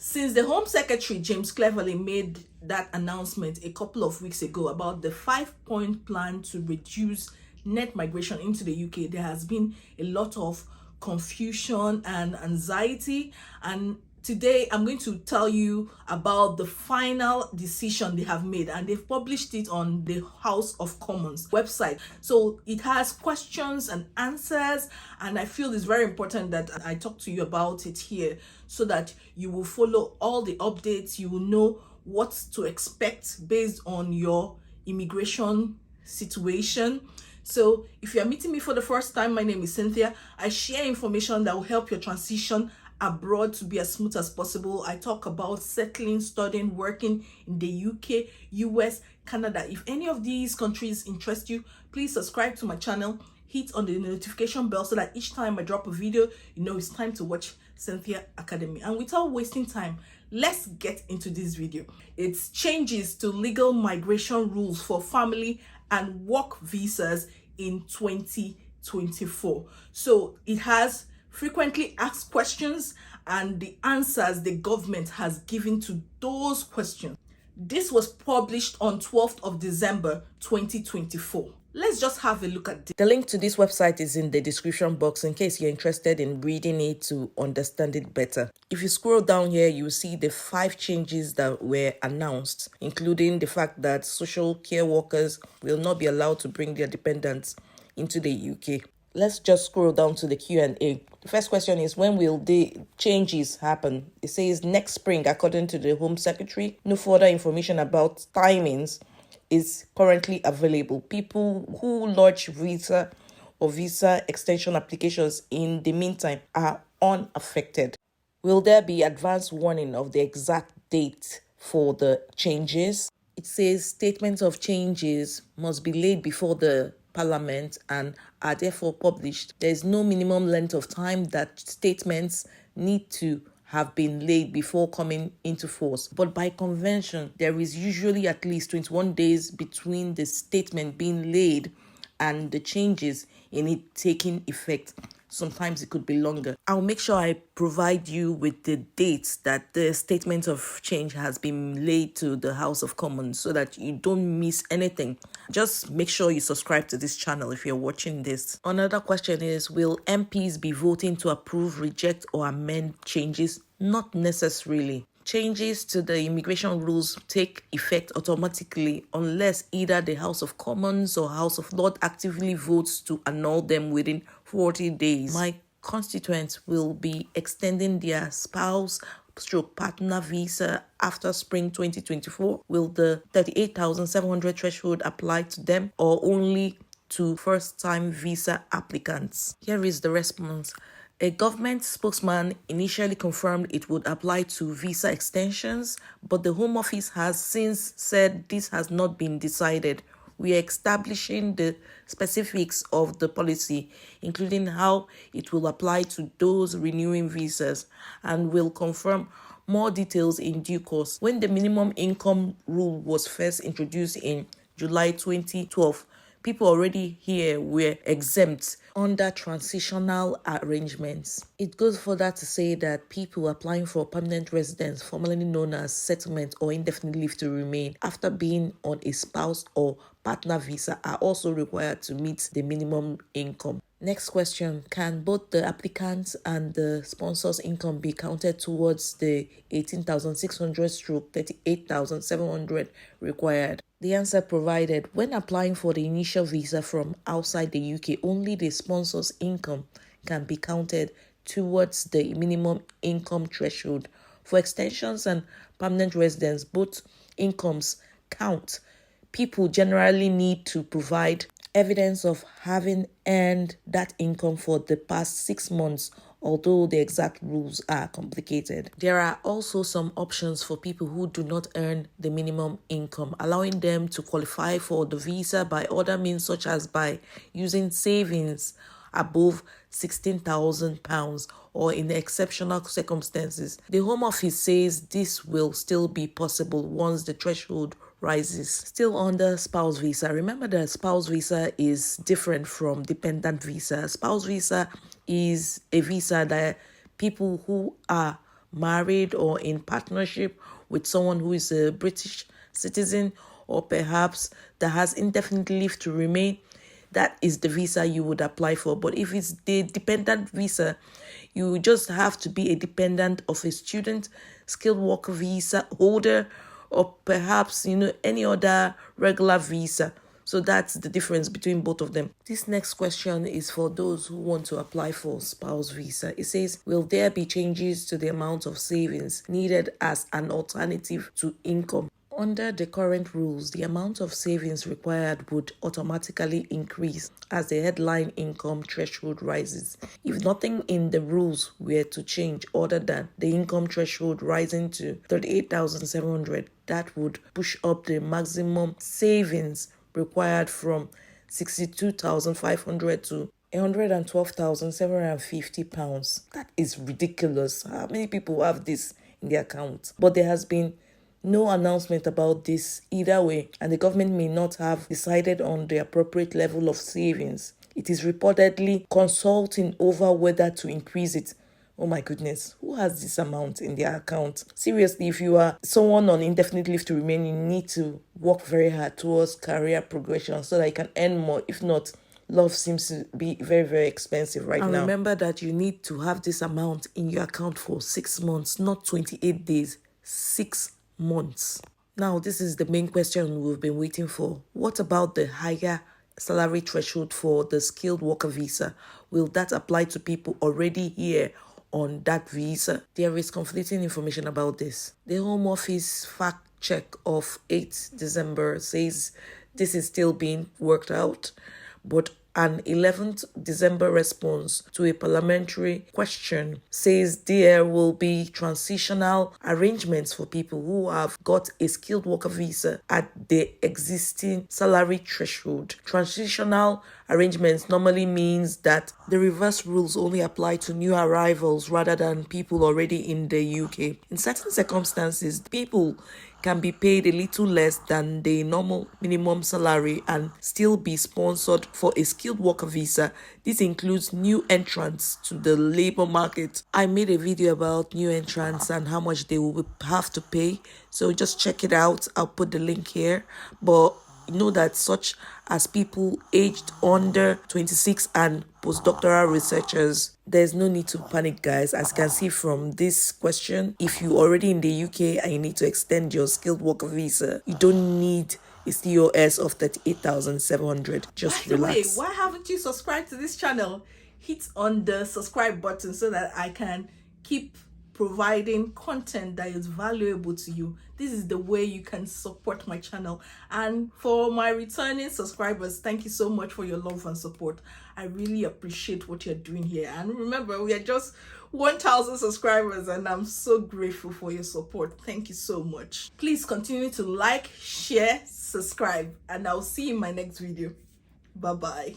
Since the Home Secretary James Cleverly made that announcement a couple of weeks ago about the 5-point plan to reduce net migration into the UK, there has been a lot of confusion and anxiety. And today I'm going to tell you about the final decision they have made, and they've published it on the House of Commons website. So it has questions and answers, and I feel it's very important that I talk to you about it here so that you will follow all the updates. You will know what to expect based on your immigration situation. So if you're meeting me for the first time, my name is Cynthia. I share information that will help your transition abroad to be as smooth as possible. I talk about settling, studying, working in the UK, US, Canada. If any of these countries interest you, please subscribe to my channel, hit on the notification bell so that each time I drop a video, you know it's time to watch Cynthia Academy. And without wasting time, let's get into this video. It's changes to legal migration rules for family and work visas in 2024. So it has frequently asked questions and the answers the government has given to those questions. This was published on 12th of December 2024. Let's just have a look at this. The link to this website is in the description box in case you're interested in reading it to understand it better. If you scroll down here, you'll see the 5 changes that were announced, including the fact that social care workers will not be allowed to bring their dependents into the UK. Let's just scroll down to the Q&A. The first question is, when will the changes happen? It says next spring, according to the Home Secretary. No further information about timings is currently available. People who lodge visa or visa extension applications in the meantime are unaffected. Will there be advance warning of the exact date for the changes? It says statements of changes must be laid before the Parliament and are therefore published. There is no minimum length of time that statements need to have been laid before coming into force. But by convention, there is usually at least 21 days between the statement being laid and the changes in it taking effect. Sometimes it could be longer. I'll make sure I provide you with the dates that the statement of change has been laid to the House of Commons so that you don't miss anything. Just make sure you subscribe to this channel if you're watching this. Another question is, will MPs be voting to approve, reject, or amend changes? Not necessarily. Changes to the immigration rules take effect automatically unless either the House of Commons or House of Lords actively votes to annul them within 40 days. My constituents will be extending their spouse/partner visa after spring 2024. Will the 38,700 threshold apply to them or only to first-time visa applicants? Here is the response. A government spokesman initially confirmed it would apply to visa extensions, but the Home Office has since said this has not been decided. We are establishing the specifics of the policy, including how it will apply to those renewing visas, and will confirm more details in due course. When the minimum income rule was first introduced in July 2012, people already here were exempt under transitional arrangements. It goes further to say that people applying for permanent residence, formerly known as settlement or indefinite leave to remain, after being on a spouse or partner visa are also required to meet the minimum income. Next question, can both the applicants and the sponsor's income be counted towards the 18,600/38,700 required? The answer provided, when applying for the initial visa from outside the UK, only the sponsor's income can be counted towards the minimum income threshold. For extensions and permanent residence, both incomes count. People generally need to provide evidence of having earned that income for the past 6 months, although the exact rules are complicated. There are also some options for people who do not earn the minimum income, allowing them to qualify for the visa by other means, such as by using savings above £16,000 or in exceptional circumstances. The Home Office says this will still be possible once the threshold rises. Still under spouse visa. Remember that spouse visa is different from dependent visa. Spouse visa is a visa that people who are married or in partnership with someone who is a British citizen, or perhaps that has indefinite leave to remain, that is the visa you would apply for. But if it's the dependent visa, you just have to be a dependent of a student, skilled worker visa holder, or perhaps, any other regular visa. So that's the difference between both of them. This next question is for those who want to apply for spouse visa. It says, will there be changes to the amount of savings needed as an alternative to income? Under the current rules, the amount of savings required would automatically increase as the headline income threshold rises. If nothing in the rules were to change other than the income threshold rising to 38,700, that would push up the maximum savings required from 62,500 to £112,750. That is ridiculous. How many people have this in their account? But there has been no announcement about this either way, and the government may not have decided on the appropriate level of savings. It is reportedly consulting over whether to increase it. Oh my goodness, who has this amount in their account? Seriously, if you are someone on indefinite leave to remain, you need to work very hard towards career progression so that you can earn more. If not, love seems to be very, very expensive right now. And remember that you need to have this amount in your account for 6 months, not 28 days, 6 months. Now, this is the main question we've been waiting for. What about the higher salary threshold for the skilled worker visa? Will that apply to people already here on that visa? There is conflicting information about this. The Home Office fact check of 8 December says this is still being worked out, but an 11th December response to a parliamentary question says there will be transitional arrangements for people who have got a skilled worker visa at the existing salary threshold. Transitional arrangements normally means that the reverse rules only apply to new arrivals rather than people already in the UK. In certain circumstances, people can be paid a little less than the normal minimum salary and still be sponsored for a skilled worker visa. This includes new entrants to the labor market. I made a video about new entrants and how much they will have to pay, so just check it out. I'll put the link here. But know that such as people aged under 26 and postdoctoral researchers, there's no need to panic, guys. As you can see from this question, if you're already in the UK and you need to extend your skilled worker visa, you don't need a COS of 38,700. Just relax. By the way, why haven't you subscribed to this channel? Hit on the subscribe button so that I can keep providing content that is valuable to you. This is the way you can support my channel. And for my returning subscribers, thank you so much for your love and support. I really appreciate what you're doing here. And remember, we are just 1,000 subscribers and I'm so grateful for your support. Thank you so much. Please continue to like, share, subscribe, and I'll see you in my next video. Bye bye.